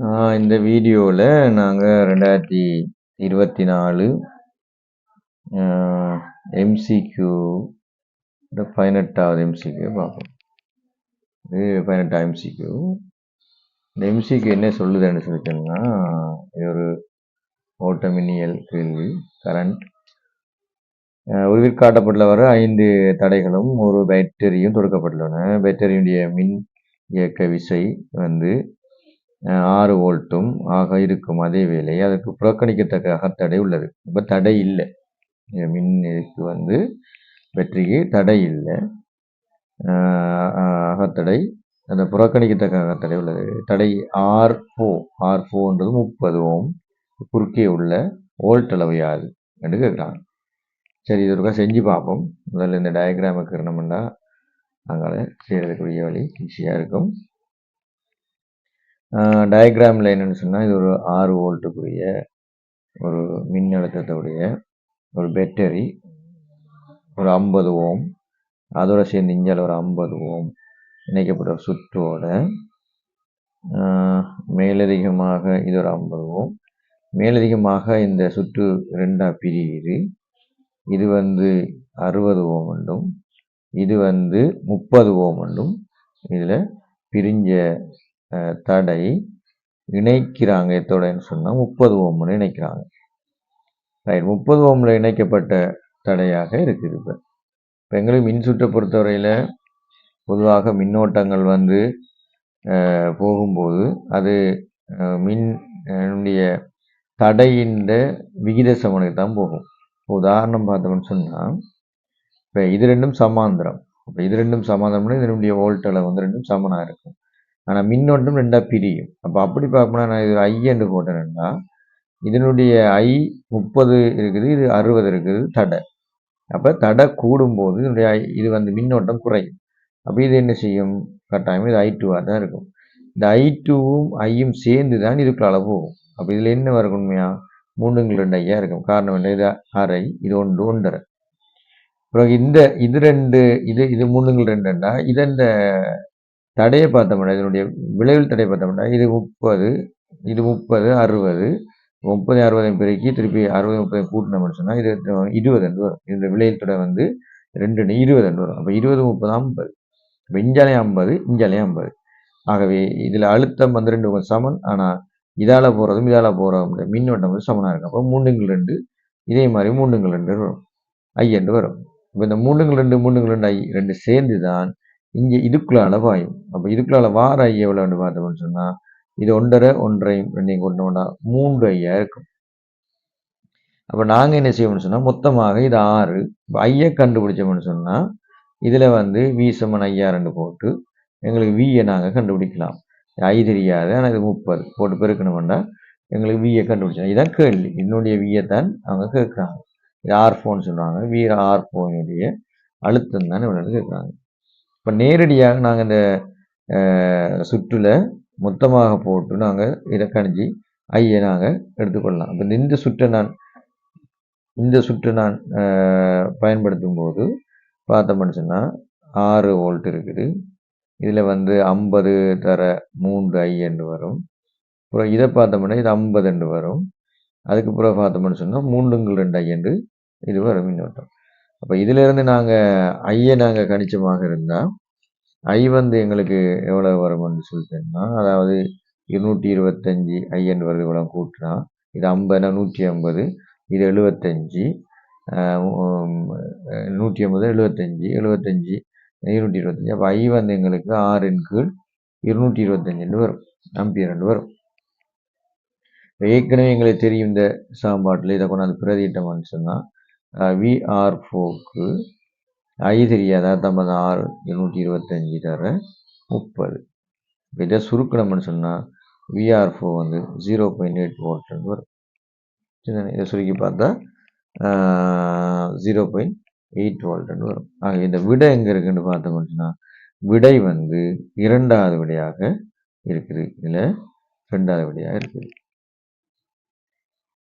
இந்த வீடியோவில் நாங்கள் 2024 எம்சிக்யூ 18வது எம்சிக்யூ பார்ப்போம். இது 18வது எம்சிக்யூ. இந்த எம்சிக்யூ என்ன சொல்லுதுன்னு சொல்லிட்டோம்னா, இது ஒரு ஓட்டமினியல் கேள்வி. கரண்ட் உருவில் காட்டப்பட்டுள்ளவாறு 5 தடைகளும் ஒரு பேட்டரியும் தொடுக்கப்பட்டுள்ளன. பேட்டரியுடைய மின் இயக்க விசை 6 வோல்ட்டும் ஆக இருக்கும். அதே வேளை அதற்கு புறக்கணிக்கத்தக்க அகத்தடை உள்ளது. இப்போ தடை இல்லை, மின் இதுக்கு பேட்டரிக்கு தடை இல்லை, அகத்தடை அந்த புறக்கணிக்கத்தக்க அகத்தடை உள்ளது. தடை R4ன்றது 30 ஓம். குறுக்கே உள்ள வோல்ட் அளவு யாது என்று கேட்குறாங்க. சரி, இது ஒருக்கா செஞ்சு பார்ப்போம். முதல்ல இந்த டயக்ராமுக்கு இருக்கணும்னா அங்கே செய்கிறதுக்குரிய வழி ஈஸியாக இருக்கும். டயக்ராமில் என்னென்னு சொன்னால், இது ஒரு 6 வோல்ட்டுக்குரிய ஒரு மின்னழுத்தத்துடைய ஒரு பேட்டரி, ஒரு 50 ஓம், அதோடு சேர்ந்து இஞ்சால் ஒரு 50 ஓம் இணைக்கப்பட்ட ஒரு சுற்றோட மேலதிகமாக இது ஒரு 50 ஓம், மேலதிகமாக இந்த சுற்று 2ஆக பிரியுது. இது 60 ஓம் என்றும் இது 30 ஓம் என்றும் இதில் பிரிஞ்ச தடை இணைக்கிறாங்க. எத்தோடன்னு சொன்னால் 30 ஓம்ல இணைக்கிறாங்க. ரைட், 30 ஓம்ல இணைக்கப்பட்ட தடையாக இருக்குது. இப்போ எங்களுக்கு மின்சுற்றை பொறுத்தவரையில் பொதுவாக மின்னோட்டங்கள் போகும்போது அது மின்னுடைய தடையின் விகித சமனுக்கு தான் போகும். உதாரணம் பார்த்தோம்னு சொன்னால், இப்போ இது ரெண்டும் சமாந்திரம். இப்போ இது ரெண்டும் சமாந்திரம்னா இதனுடைய வோல்ட் அளவு ரெண்டும் சமனாக இருக்கும். ஆனால் மின்னோட்டம் 2ஆக பிரியும். அப்படி பார்க்கணும்னா நான் இது I என்று போட்டேன்னா, இதனுடைய I 30 இருக்குது, இது 60 இருக்குது தடை. அப்போ தடை கூடும்போது இதனுடைய இது மின்னோட்டம் குறையும். அப்போ இது என்ன செய்யும்? கட்டாயம் இது I2 தான் இருக்கும். இந்த I2வும் ஐயும் சேர்ந்து தான் இதுக்குள்ள போகும். அப்போ இதில் என்ன வரும்? உண்மையாக 3 ஐயா இருக்கும். காரணம் என்ன? இது அரை, இது 1 1/2. அப்புறம் இது 2 இது 3 இதன் தடையை பார்த்தோம்னா, இதனுடைய விளைவில் தடையை பார்த்தோம்னா, இது 30, இது 30 60, 30 60 பெருக்கி திருப்பி 60 30 கூட்டினோம்னு சொன்னால் இது 20 என்று வரும். இந்த விளைவில் தடை 2 20 என்று வரும். அப்போ 20 30 50. இப்போ இஞ்சாலையும் 50 இஞ்சாலையும் 50. ஆகவே இதில் அழுத்தம் 2 சமன். ஆனால் இதால் போகிறதும் இதால் போகிறதும் மின்னோட்டம் சமனாக இருக்கும். அப்போ 3 இதே மாதிரி 3 வரும், I என்று வரும். இப்போ இந்த 3 I 2 சேர்ந்து தான் இங்கே இதுக்குள்ளால பாயும். அப்போ இதுக்குள்ளால வார ஐ எவ்வளோன்னு பார்த்தோம்னு சொன்னால், இது 1.5 2 கொண்டோம்னா 3 ஐயா இருக்கும். அப்போ நாங்கள் என்ன செய்வோம்னு சொன்னால், மொத்தமாக இது 6. இப்போ ஐயை கண்டுபிடிச்சோம்னு சொன்னால், இதில் V = IR போட்டு எங்களுக்கு வியை நாங்கள் கண்டுபிடிக்கலாம். ஐ தெரியாது, ஆனால் இது 30 போட்டு பெருக்கணும்னா எங்களுக்கு வியை கண்டுபிடிச்சோம். இதுதான் கேள்வி. என்னுடைய வியை தான் அவங்க கேட்குறாங்க. இது R4ன்னு சொல்கிறாங்க. R4னுடைய அழுத்தம் தான் இவ்வளோ கேட்குறாங்க. இப்போ நேரடியாக நாங்கள் இந்த சுற்றில் மொத்தமாக போட்டு நாங்கள் இதை கணிச்சு ஐயை நாங்கள் எடுத்துக்கொள்ளலாம். இப்போ இந்த சுற்றை நான் பயன்படுத்தும் போது பார்த்தோம்னு சொன்னால் 6 வோல்ட் இருக்குது. இதில் 50 தர 3 I என்று வரும். அப்புறம் இதை பார்த்தோம்னா இது 50 என்று வரும். அதுக்கப்புறம் பார்த்தோம்னு சொன்னால் 3 I என்று இது வரும் மின்னோட்டம். அப்போ இதிலிருந்து நாங்கள் ஐயை நாங்கள் கணிச்சமாக இருந்தால் ஐ எங்களுக்கு எவ்வளோ வரும்னு சொல்லிட்டோம்னா, அதாவது 225 I என்று வருது. இவ்வளோ கூட்டினா இது 50 150, இது 75, 150 75 75 225. அப்போ ஐ எங்களுக்கு 6/225 வரும், ஆம்பியர் என்று வரும். ஏற்கனவே எங்களுக்கு தெரியும் இந்த சமன்பாட்டில் இதை கொண்டாந்து பிரதியிட்டோம்னு சொன்னால், VR4க்கு ஐ தெரியாதா 6 225 தர 30. இதை சுருக்கணும்னு சொன்னால் VR4 0.8 வோல்ட் வரும். இதை சுருக்கி பார்த்தா 0.8 வோல்ட் வரும். ஆக இந்த விடை எங்கே இருக்குன்னு பார்த்தோம்னு சொன்னால், விடை 2வது விடையாக இருக்குது. இதில் 2வது விடையாக இருக்குது.